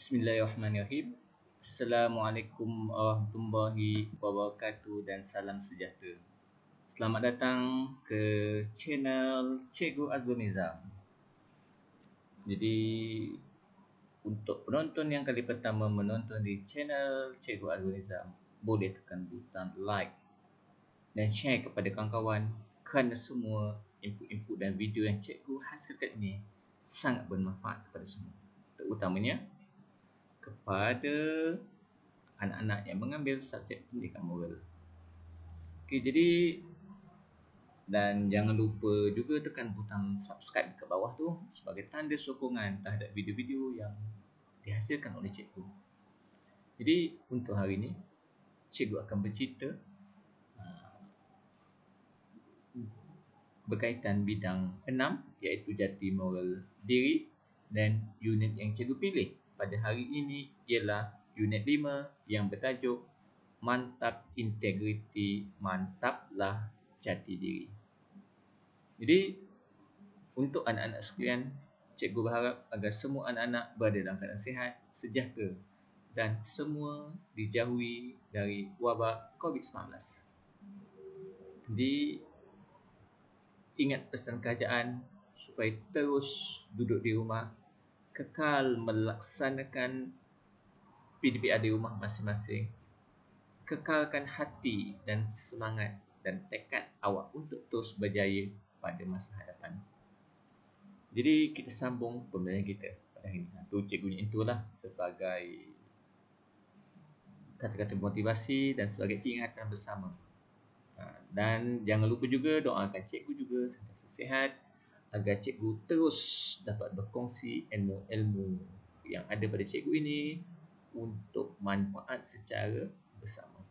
Bismillahirrahmanirrahim. Assalamualaikum warahmatullahi wabarakatuh dan salam sejahtera. Selamat datang ke channel Cikgu Azul Nizam. Jadi untuk penonton yang kali pertama menonton di channel Cikgu Azul Nizam, boleh tekan butang like dan share kepada kawan-kawan kerana semua input-input dan video yang cikgu hasilkan ini sangat bermanfaat kepada semua, terutamanya kepada anak-anak yang mengambil subjek pendidikan moral. Okey, jadi dan jangan lupa juga tekan butang subscribe ke bawah tu sebagai tanda sokongan terhadap video-video yang dihasilkan oleh cikgu. Jadi untuk hari ini cikgu akan bercerita berkaitan bidang 6 iaitu jati moral diri, dan unit yang cikgu pilih pada hari ini ialah unit 5 yang bertajuk Mantap Integriti, Mantaplah Jati Diri. Jadi untuk anak-anak sekalian, cikgu berharap agar semua anak-anak berada dalam keadaan sihat, sejahtera dan semua dijauhi dari wabak COVID-19. Jadi ingat pesan kerajaan supaya terus duduk di rumah, kekal melaksanakan PDPR di rumah masing-masing, kekalkan hati dan semangat dan tekad awak untuk terus berjaya pada masa hadapan. Jadi kita sambung pembelajaran kita pada hari ini. Itu cikgunya itulah sebagai kata-kata motivasi dan sebagai ingatan bersama. Dan jangan lupa juga doakan cikgu juga sentiasa sihat agar cikgu terus dapat berkongsi ilmu-ilmu yang ada pada cikgu ini untuk manfaat secara bersama.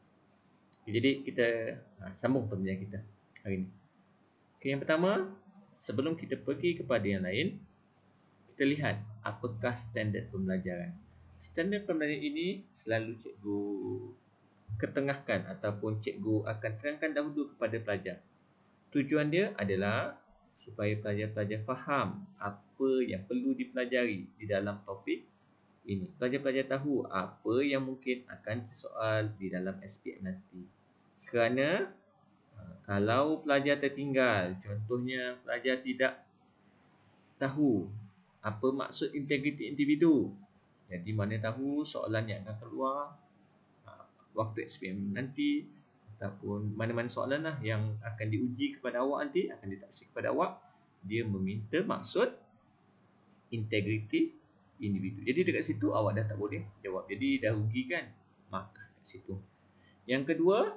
Jadi kita sambung pembelajaran kita hari ini. Yang pertama, sebelum kita pergi kepada yang lain, kita lihat apakah standard pembelajaran. Standard pembelajaran ini selalu cikgu ketengahkan ataupun cikgu akan terangkan dahulu kepada pelajar. Tujuan dia adalah supaya pelajar-pelajar faham apa yang perlu dipelajari di dalam topik ini. Pelajar-pelajar tahu apa yang mungkin akan tersoal di dalam SPM nanti. Kerana kalau pelajar tertinggal, contohnya pelajar tidak tahu apa maksud integriti individu, jadi mana tahu soalan yang akan keluar waktu SPM nanti, ataupun mana-mana soalan lah yang akan diuji kepada awak nanti, akan ditaksir kepada awak, dia meminta maksud integriti individu. Jadi dekat situ awak dah tak boleh jawab, jadi dah rugi kan markah kat situ. Yang kedua,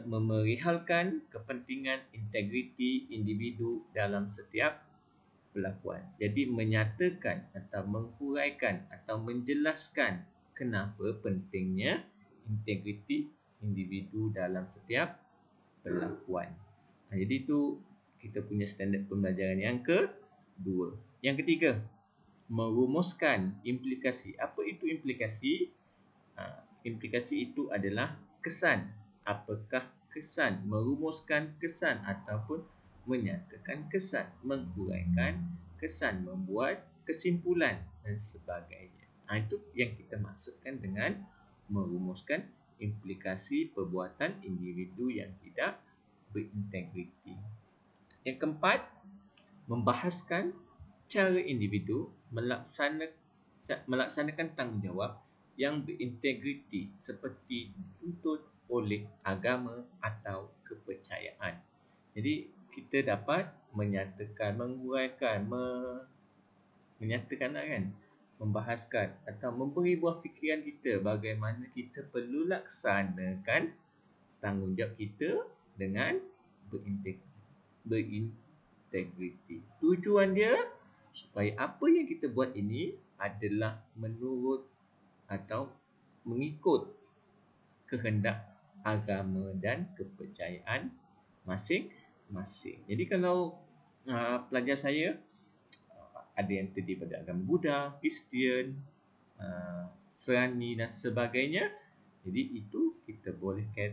memerihalkan kepentingan integriti individu dalam setiap perlakuan. Jadi menyatakan atau menghuraikan atau menjelaskan kenapa pentingnya integriti individu dalam setiap perlakuan. Jadi itu kita punya standard pembelajaran yang kedua. Yang ketiga, merumuskan implikasi. Apa itu implikasi? Implikasi itu adalah kesan. Apakah kesan? Merumuskan kesan ataupun menyatakan kesan, menghuraikan kesan, membuat kesimpulan dan sebagainya. Itu yang kita maksudkan dengan merumuskan implikasi perbuatan individu yang tidak berintegriti. Yang keempat, membahaskan cara individu melaksanakan tanggungjawab yang berintegriti seperti dituntut oleh agama atau kepercayaan. Jadi kita dapat menyatakan, menghuraikan, menyatakan kan, membahaskan atau memberi buah fikiran kita bagaimana kita perlu laksanakan tanggungjawab kita dengan berintegriti. Tujuan dia supaya apa yang kita buat ini adalah menurut atau mengikut kehendak agama dan kepercayaan masing-masing. Jadi kalau pelajar saya ada yang terdiri pada agama Buddha, Kristian, Serani dan sebagainya, jadi itu kita bolehkan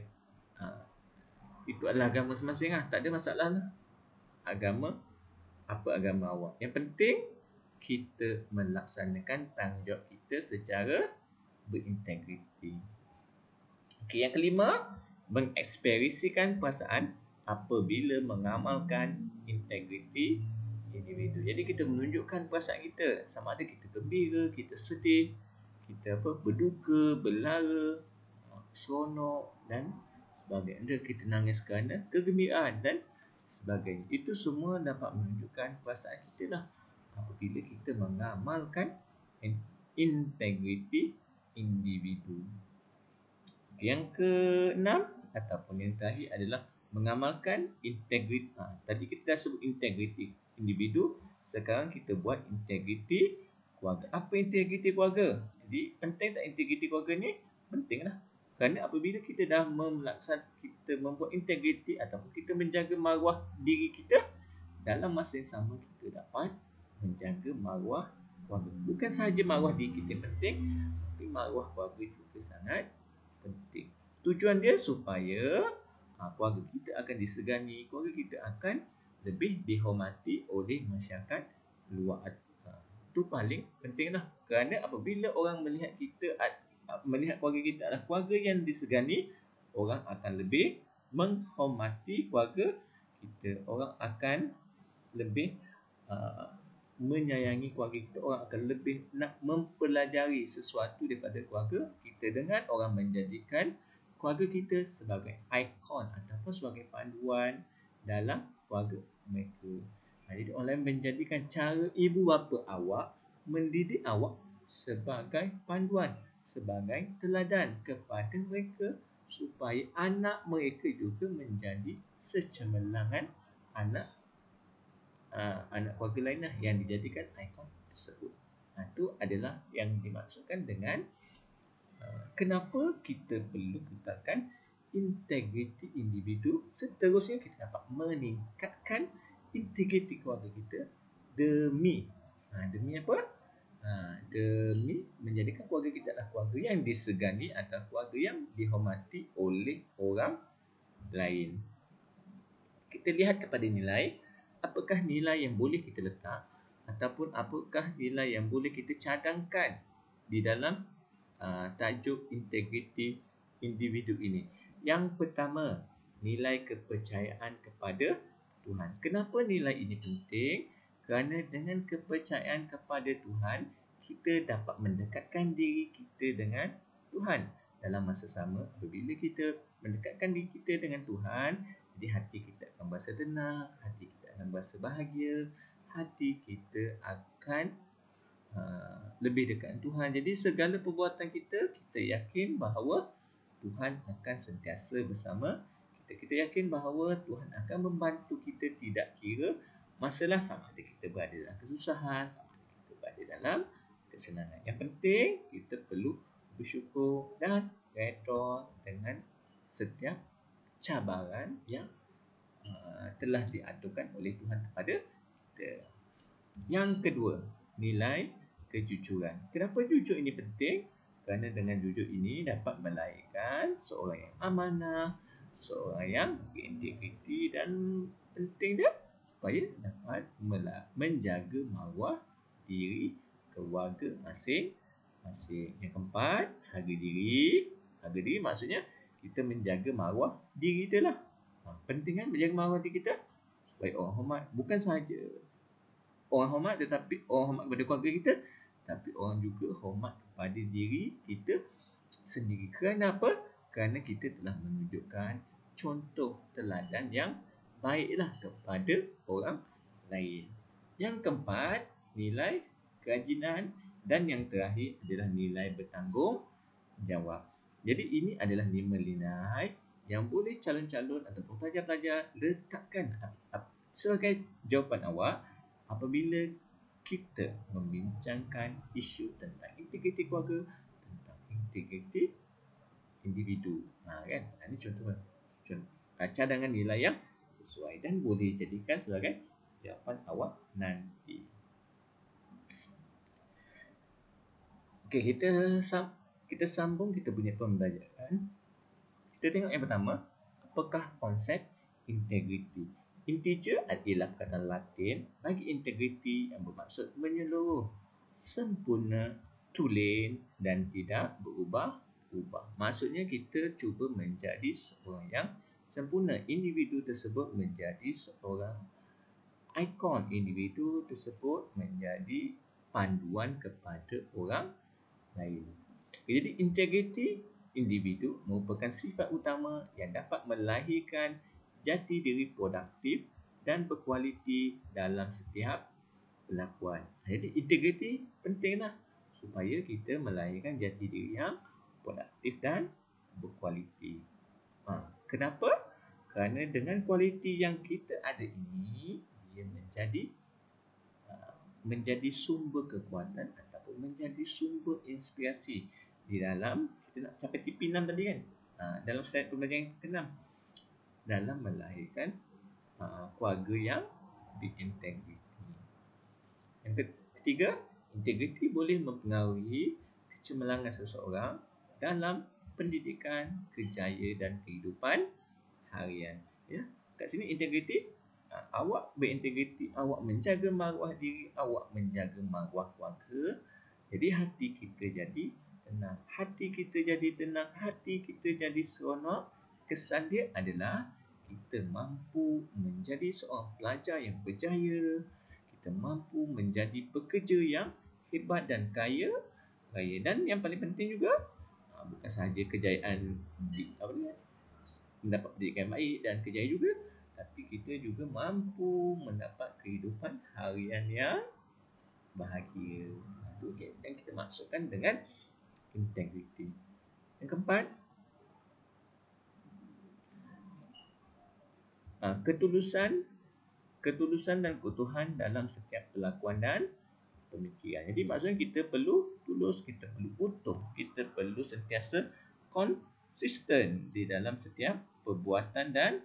itu adalah agama masing-masing lah, tak ada masalah lah. Agama, apa agama awak. Yang penting kita melaksanakan tanggungjawab kita secara berintegriti. Okey, yang kelima, mengekspresikan perasaan apabila mengamalkan integriti individu. Jadi kita menunjukkan perasaan kita, sama ada kita gembira, kita sedih, kita berduka, berlara, seronok dan sebagainya. Kita nangis kerana kegembiraan dan sebagainya. Itu semua dapat menunjukkan perasaan kita lah apabila kita mengamalkan integriti individu. Yang keenam ataupun yang terakhir adalah mengamalkan integriti. Tadi kita dah sebut integriti individu, sekarang kita buat integriti keluarga. Apa integriti keluarga? Jadi penting tak integriti keluarga ni? Pentinglah. Kerana apabila kita dah kita membuat integriti ataupun kita menjaga maruah diri kita, dalam masa yang sama kita dapat menjaga maruah keluarga. Bukan sahaja maruah diri kita yang penting, tapi maruah keluarga juga sangat penting. Tujuan dia supaya keluarga kita akan disegani, keluarga kita akan lebih dihormati oleh masyarakat luar. Itu paling penting lah. Kerana apabila orang melihat melihat keluarga kita adalah keluarga yang disegani, orang akan lebih menghormati keluarga kita. Orang akan lebih menyayangi keluarga kita. Orang akan lebih nak mempelajari sesuatu daripada keluarga kita dengan orang menjadikan keluarga kita sebagai ikon ataupun sebagai panduan dalam keluarga mereka. Jadi orang lain menjadikan cara ibu bapa awak mendidik awak sebagai panduan, sebagai teladan kepada mereka supaya anak mereka juga menjadi secemerlangan anak keluarga lain lah yang dijadikan ikon tersebut. Itu adalah yang dimaksudkan dengan kenapa kita perlu letakkan integriti individu. Seterusnya kita dapat meningkatkan integriti keluarga kita demi apa? Demi menjadikan keluarga kita adalah keluarga yang disegani atau keluarga yang dihormati oleh orang lain. Kita lihat kepada nilai. Apakah nilai yang boleh kita letak ataupun apakah nilai yang boleh kita cadangkan di dalam tajuk integriti individu ini. Yang pertama, nilai kepercayaan kepada Tuhan. Kenapa nilai ini penting? Kerana dengan kepercayaan kepada Tuhan, kita dapat mendekatkan diri kita dengan Tuhan. Dalam masa sama, apabila kita mendekatkan diri kita dengan Tuhan, jadi hati kita akan berasa tenang, hati kita akan berasa bahagia, hati kita akan lebih dekat dengan Tuhan. Jadi segala perbuatan kita, kita yakin bahawa Tuhan akan sentiasa bersama kita. Kita yakin bahawa Tuhan akan membantu kita tidak kira masalah, sama ada kita berada dalam kesusahan, sama ada kita berada dalam kesenangan. Yang penting kita perlu bersyukur dan redha dengan setiap cabaran yang telah diaturkan oleh Tuhan kepada kita. Yang kedua, nilai kejujuran. Kenapa jujur ini penting? Kerana dengan jujur ini dapat melahirkan seorang yang amanah, seorang yang berintegriti, dan penting dia supaya dapat menjaga maruah diri keluarga masing-masing. Yang keempat, harga diri. Harga diri maksudnya kita menjaga maruah diri kita lah. Penting kan menjaga maruah diri kita supaya orang hormat. Bukan sahaja orang hormat, tetapi orang hormat kepada keluarga kita, tapi orang juga hormat kepada diri kita sendiri. Kerana apa? Kerana kita telah menunjukkan contoh teladan yang baiklah kepada orang lain. Yang keempat, nilai kerajinan, dan yang terakhir adalah nilai bertanggungjawab. Jadi ini adalah 5 nilai yang boleh calon-calon ataupun pelajar-pelajar letakkan sebagai jawapan awak apabila kita membincangkan isu tentang integriti keluarga, tentang integriti individu. Kan? Ini contoh cadangan nilai yang sesuai dan boleh jadikan sebagai jawapan awak nanti. Okey, kita sambung kita punya pembelajaran. Kita tengok yang pertama, apakah konsep integriti? Integer adalah perkataan Latin bagi integriti yang bermaksud menyeluruh, sempurna, tulen dan tidak berubah-ubah. Maksudnya kita cuba menjadi seorang yang sempurna. Individu tersebut menjadi seorang ikon. Individu tersebut menjadi panduan kepada orang lain. Jadi integriti individu merupakan sifat utama yang dapat melahirkan jati diri produktif dan berkualiti dalam setiap perlakuan. Jadi integriti pentinglah supaya kita melahirkan jati diri yang produktif dan berkualiti. Kenapa? Kerana dengan kualiti yang kita ada ini, dia menjadi sumber kekuatan ataupun menjadi sumber inspirasi di dalam kita nak capai TP6 tadi kan, dalam slide pembelajaran yang ke-6, dalam melahirkan keluarga yang berintegriti. Yang ketiga, integriti boleh mempengaruhi kecemerlangan seseorang dalam pendidikan, kerjaya dan kehidupan harian. Ya, kat sini integriti, awak berintegriti, awak menjaga maruah diri, awak menjaga maruah keluarga. Jadi hati kita jadi tenang. Hati kita jadi tenang, hati kita jadi seronok. Kesan dia adalah kita mampu menjadi seorang pelajar yang berjaya. Kita mampu menjadi pekerja yang hebat dan kaya. Dan yang paling penting juga, bukan sahaja kejayaan mendapat pendidikan baik dan kejayaan juga, tapi kita juga mampu mendapat kehidupan harian yang bahagia. Itu yang kita maksudkan dengan integriti. Yang keempat, ketulusan dan keutuhan dalam setiap perlakuan dan pemikiran. Jadi maksudnya kita perlu tulus, kita perlu utuh, kita perlu sentiasa konsisten di dalam setiap perbuatan dan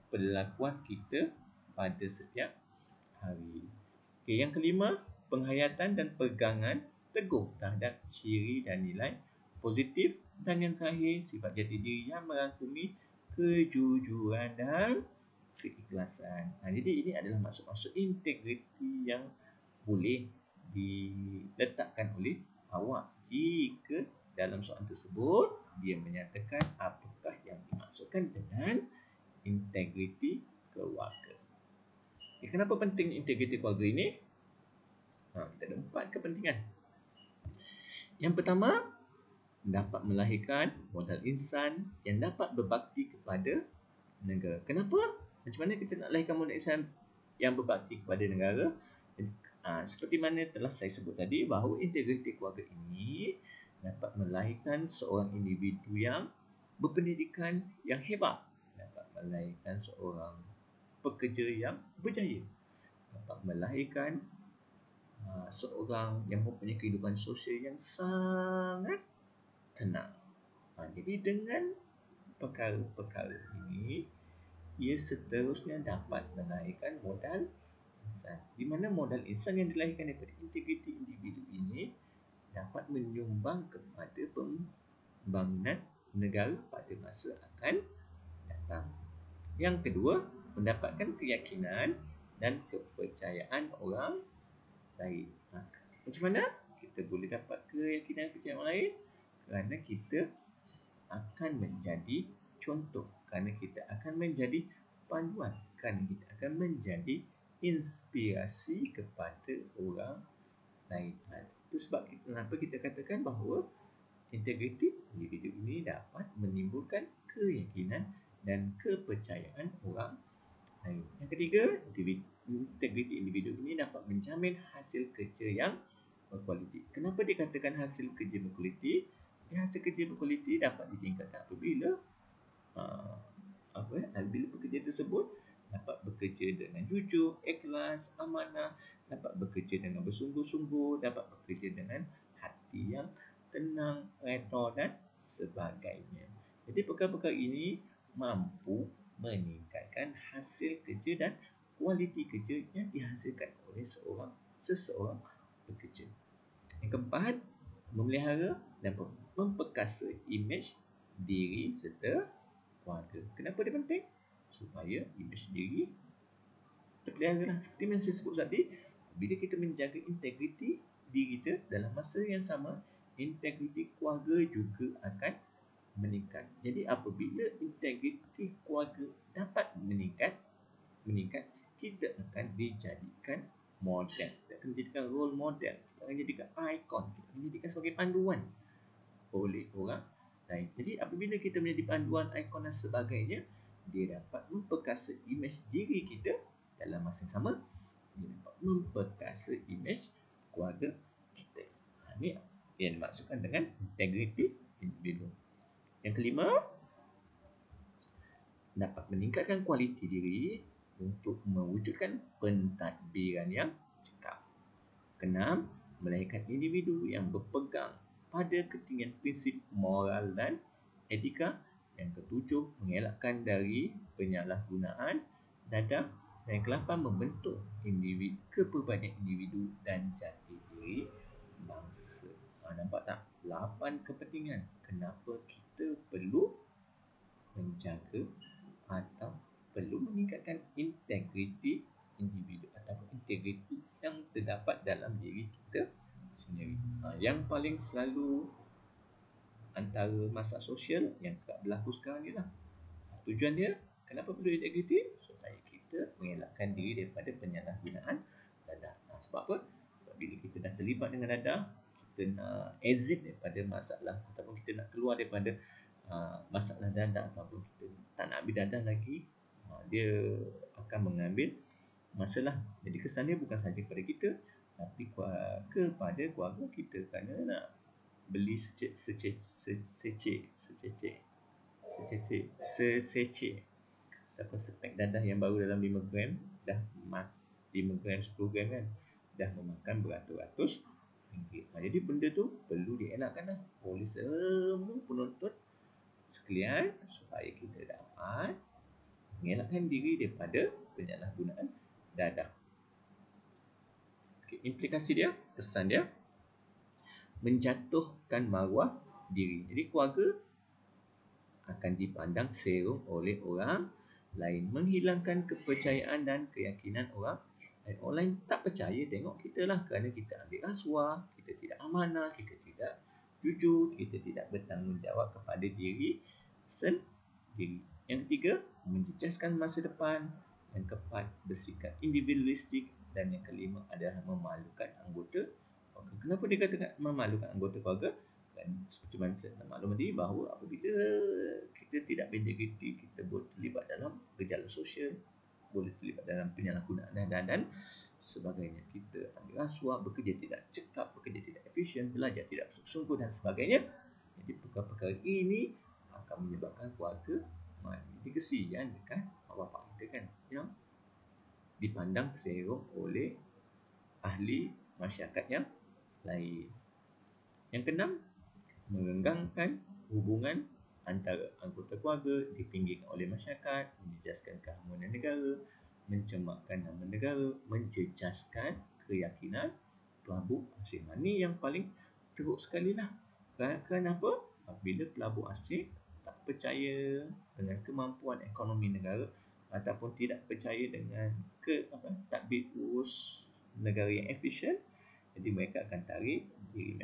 perlakuan kita pada setiap hari. Okay, yang kelima, penghayatan dan pegangan teguh terhadap ciri dan nilai positif. Dan yang terakhir, sifat jati diri yang merangkumi kejujuran dan keikhlasan. Jadi ini adalah maksud-maksud integriti yang boleh diletakkan oleh awak jika dalam soalan tersebut dia menyatakan apakah yang dimaksudkan dengan integriti keluarga. Kenapa penting integriti keluarga ini? Kita ada 4 kepentingan. Yang pertama, dapat melahirkan modal insan yang dapat berbakti kepada negara. Kenapa? Macam mana kita nak lahirkan modal insan yang berbakti kepada negara? Seperti mana telah saya sebut tadi, bahawa integriti keluarga ini dapat melahirkan seorang individu yang berpendidikan yang hebat, dapat melahirkan seorang pekerja yang berjaya, dapat melahirkan seorang yang mempunyai kehidupan sosial yang sangat tenang. Jadi dengan perkara-perkara ini, ia seterusnya dapat melahirkan modal insan, di mana modal insan yang dilahirkan daripada integriti individu ini dapat menyumbang kepada pembangunan negara pada masa akan datang. Yang kedua, mendapatkan keyakinan dan kepercayaan orang lain. Macam mana kita boleh dapat keyakinan dan kepercayaan orang lain? Kerana kita akan menjadi contoh, kerana kita akan menjadi panduan, kerana kita akan menjadi inspirasi kepada orang lain. Itu sebab kenapa kita katakan bahawa integriti individu ini dapat menimbulkan keyakinan dan kepercayaan orang lain. Yang ketiga, integriti individu ini dapat menjamin hasil kerja yang berkualiti. Kenapa dikatakan hasil kerja berkualiti? Hasil kerja berkualiti dapat ditingkatkan apabila bila pekerja tersebut dapat bekerja dengan jujur, ikhlas, amanah, dapat bekerja dengan bersungguh-sungguh, dapat bekerja dengan hati yang tenang, redha dan sebagainya. Jadi perkara-perkara ini mampu meningkatkan hasil kerja dan kualiti kerja yang dihasilkan oleh seseorang pekerja. Yang keempat, memelihara dan memperkasa imej diri serta keluarga. Kenapa dia penting? Supaya imej diri terpelihara lah. Seperti yang saya sebut tadi, bila kita menjaga integriti diri kita, dalam masa yang sama, integriti keluarga juga akan meningkat. Jadi apabila integriti keluarga dapat meningkat, kita akan dijadikan model, kita akan dijadikan role model, kita akan dijadikan ikon, kita akan dijadikan sebagai panduan oleh orang lain. Jadi apabila kita menjadi panduan, ikon dan sebagainya, dia dapat memperkasa imej diri kita. Dalam masa yang sama, dia dapat memperkasa imej keluarga kita. Ini yang dimaksudkan dengan integriti individu. Yang kelima, dapat meningkatkan kualiti diri untuk mewujudkan pentadbiran yang cekap. Keenam, melahirkan individu yang berpegang pada ketinggian prinsip moral dan etika. Yang ketujuh, mengelakkan dari penyalahgunaan dadah. Dan yang ke-8, membentuk individu, kepribadian individu dan jati diri bangsa. Nampak tak? 8 kepentingan kenapa kita perlu menjaga atau perlu meningkatkan integriti individu ataupun integriti yang terdapat dalam diri kita sendiri. Yang paling selalu antara masalah sosial yang berlaku sekarang ni lah. Tujuan dia, kenapa perlu integriti? Supaya kita mengelakkan diri daripada penyalahgunaan dadah. Sebab apa? Sebab bila kita dah terlibat dengan dadah, kita nak exit daripada masalah ataupun kita nak keluar daripada masalah dadah ataupun kita tak nak ambil dadah lagi, dia akan mengambil masalah. Jadi kesan dia bukan sahaja kepada kita, tapi kepada keluarga kita, kerana nak beli sececek ataupun spek dadah yang baru dalam 5 gram, dah 5 gram 10 gram kan, dah memakan beratus-ratus ringgit. Jadi benda tu perlu dielakkan lah oleh semua penonton sekalian, supaya kita dapat mengelakkan diri daripada penyalahgunaan dadah. Implikasi dia, pesan dia, menjatuhkan maruah diri. Jadi keluarga akan dipandang serong oleh orang lain, menghilangkan kepercayaan dan keyakinan orang lain. Orang lain tak percaya tengok kita lah, kerana kita ambil rasuah, kita tidak amanah, kita tidak jujur, kita tidak bertanggungjawab kepada diri sendiri. Yang ketiga, menjejaskan masa depan. Yang keempat, bersikap individualistik. Dan yang kelima adalah memalukan anggota keluarga. Kenapa dia katakan memalukan anggota keluarga? Dan seperti mana saya maklum tadi, bahawa apabila kita tidak berintegriti, kita boleh terlibat dalam gejala sosial, boleh terlibat dalam penyalahgunaan dan sebagainya. Kita ambil rasuah, bekerja tidak cekap, bekerja tidak efisien, belajar tidak bersungguh-sungguh dan sebagainya. Jadi perkara-perkara ini akan menyebabkan keluarga mati. Kesian dekat mak bapak kita kan, yang dipandang serong oleh ahli masyarakat yang lain. Yang keenam, merenggangkan hubungan antara anggota keluarga, dipinggirkan oleh masyarakat, menjejaskan keharmonian negara, mencemarkan nama negara, menjejaskan keyakinan pelabur asing. Ini yang paling teruk sekali lah. Kenapa? Apabila pelabur asing tak percaya dengan kemampuan ekonomi negara, ataupun tidak percaya dengan tadbir urus negara yang efisien, jadi mereka akan tarik diri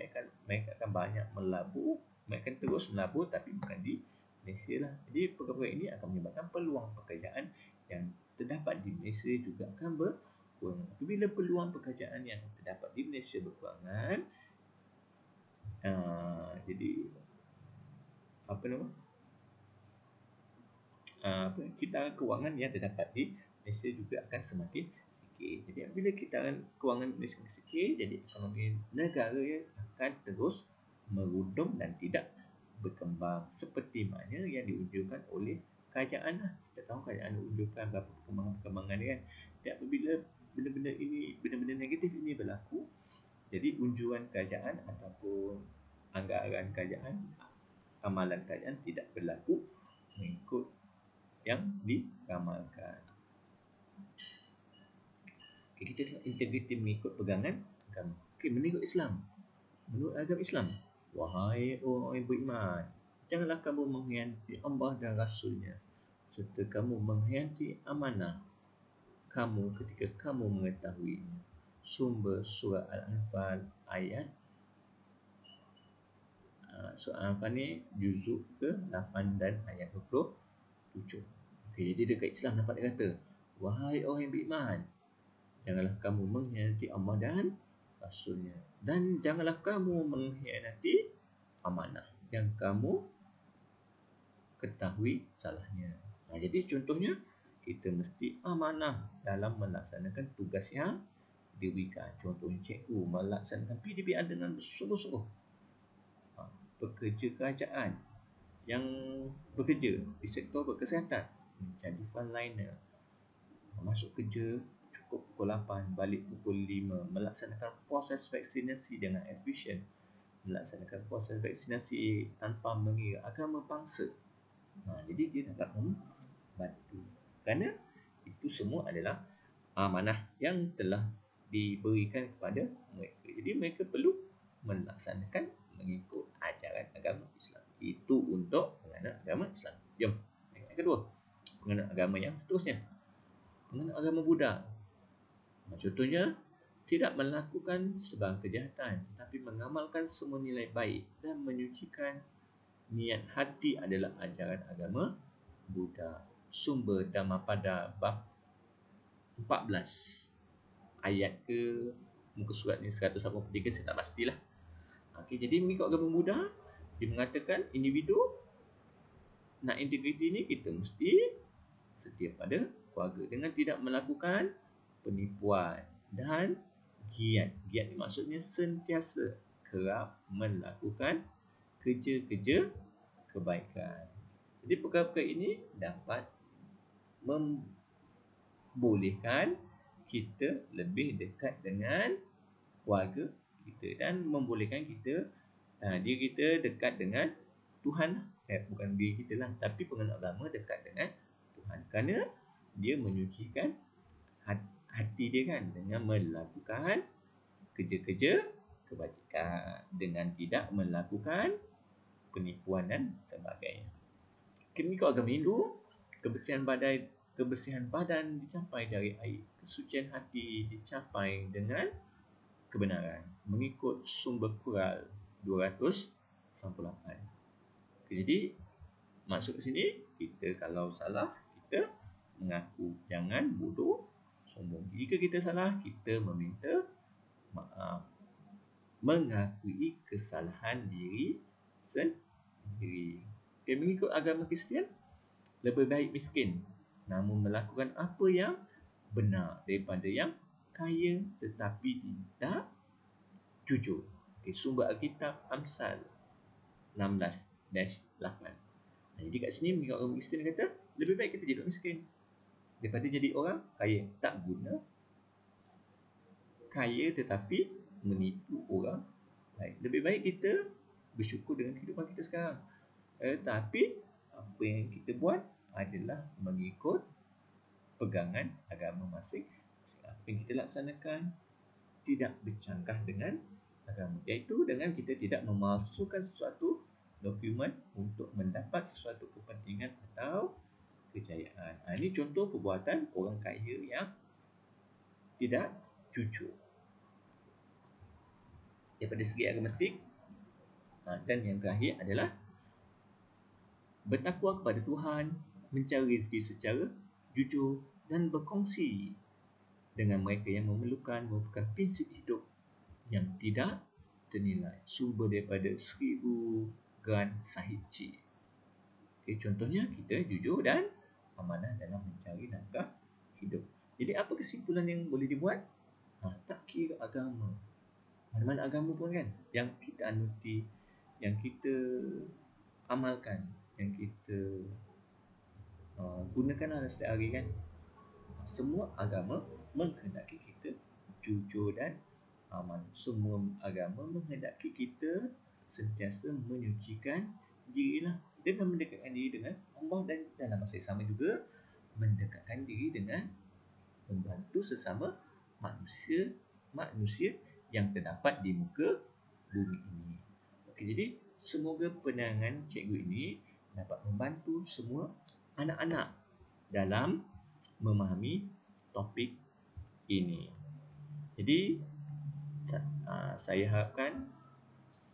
mereka akan banyak melabur, mereka akan terus melabur, tapi bukan di Malaysia lah. Jadi perkara ini akan menyebabkan peluang pekerjaan yang terdapat di Malaysia juga akan berkurang. Apabila peluang pekerjaan yang terdapat di Malaysia berkurangan, jadi kita kewangan yang terdapat di Malaysia juga akan semakin sikit. Jadi apabila kita kewangan Malaysia sikit, jadi ekonomi negara akan terus merudum dan tidak berkembang seperti mana yang diunjukkan oleh kerajaan lah. Kita tahu kerajaan menunjukkan berapa perkembangan dia kan. Dan apabila benda-benda negatif ini berlaku, jadi unjuran kerajaan ataupun anggaran kerajaan, amalan kerajaan tidak berlaku mengikut yang diramalkan. Kita tengok integriti mengikut pegangan agama. Menurut Islam, menurut agama Islam, wahai orang yang beriman, janganlah kamu mengkhianati Allah dan Rasulnya, serta kamu mengkhianati amanah kamu ketika kamu mengetahuinya. Sumber surah Al-Anfal ayat surah Al-Anfal ni juzuk ke-8 dan ayat 27. Okey, jadi dekat Islam dapat dia kata, wahai orang yang beriman, janganlah kamu mengkhianati Allah dan Rasulnya, dan janganlah kamu mengkhianati amanah yang kamu ketahui salahnya. Jadi contohnya, kita mesti amanah dalam melaksanakan tugas yang diberikan. Contohnya cikgu melaksanakan PDPR dengan bersungguh-sungguh. Pekerja kerajaan yang bekerja di sektor kesihatan menjadi frontliner, masuk kerja cukup pukul 8, balik pukul 5, melaksanakan proses vaksinasi dengan efisien, melaksanakan proses vaksinasi tanpa mengira agama bangsa. Jadi dia dapat membantu, kerana itu semua adalah amanah yang telah diberikan kepada mereka. Jadi mereka perlu melaksanakan mengikut ajaran agama Islam. Itu untuk penganut agama Islam. Jom, yang kedua, penganut agama yang seterusnya, penganut agama Buddha. Contohnya, tidak melakukan sebarang kejahatan, tetapi mengamalkan semua nilai baik dan menyucikan niat hati adalah ajaran agama Buddha. Sumber Dhammapada bab 14 ayat ke muka surat ni 183, saya tak pastilah. Okey, jadi mengikut agama Buddha, dia mengatakan individu nak integriti ni kita mesti setia pada keluarga dengan tidak melakukan penipuan dan giat. Giat ni maksudnya sentiasa kerap melakukan kerja-kerja kebaikan. Jadi perkara-perkara ini dapat membolehkan kita lebih dekat dengan keluarga kita dan membolehkan kita diri kita dekat dengan Tuhan. Bukan diri kita lah, tapi penganut agama dekat dengan Tuhan, kerana dia menyucikan hati dia kan dengan melakukan kerja-kerja kebajikan, dengan tidak melakukan penipuan dan sebagainya. Mengikut agama Hindu, kebersihan badan dicapai dari air, kesucian hati dicapai dengan kebenaran, mengikut sumber Quran 298. Jadi masuk ke sini, kita kalau salah, kita mengaku, jangan bodoh sombong. Jika kita salah, kita meminta maaf, mengakui kesalahan diri sendiri. Mengikut agama Kristian, lebih baik miskin namun melakukan apa yang benar daripada yang kaya tetapi tidak jujur. Sumber Alkitab Amsal 16-8. Jadi kat sini mengikut agama Kristian kata, lebih baik kita jadi miskin daripada jadi orang kaya tak guna, kaya tetapi menipu orang lain. Lebih baik kita bersyukur dengan kehidupan kita sekarang, tapi apa yang kita buat adalah mengikut pegangan agama masing-masing. Apa yang kita laksanakan tidak bercanggah dengan agama, iaitu dengan kita tidak memalsukan sesuatu dokumen untuk mendapat sesuatu kepentingan atau kejayaan. Ini contoh perbuatan orang kaya yang tidak jujur. Daripada segi agamatik, dan yang terakhir adalah bertakwa kepada Tuhan, mencari rezeki secara jujur dan berkongsi dengan mereka yang memerlukan, merupakan prinsip hidup yang tidak ternilai. Sumber daripada 1000 Gran Sahib. Contohnya, kita jujur dan amanah dalam mencari nafkah hidup. Jadi apa kesimpulan yang boleh dibuat? Tak kira agama, mana-mana agama pun kan, yang kita anuti, yang kita amalkan, yang kita gunakan setiap hari kan, semua agama menghendaki kita jujur dan aman. Semua agama menghendaki kita sentiasa menyucikan dirilah dengan mendekatkan diri dengan Allah, dan dalam masa yang sama juga mendekatkan diri dengan membantu sesama manusia yang terdapat di muka bumi ini. Jadi semoga penerangan cikgu ini dapat membantu semua anak-anak dalam memahami topik ini. Jadi saya harapkan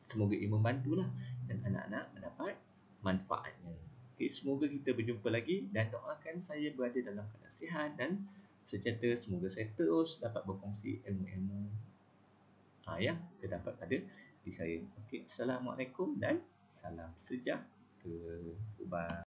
semoga ia membantulah dan anak-anak mendapat manfaatnya. Okay, semoga kita berjumpa lagi dan doakan saya berada dalam keadaan sihat dan sejahtera. Semoga saya terus dapat berkongsi ilmu-ilmu yang terdapat pada diri saya. Okay, Assalamualaikum dan salam sejahtera. Bye.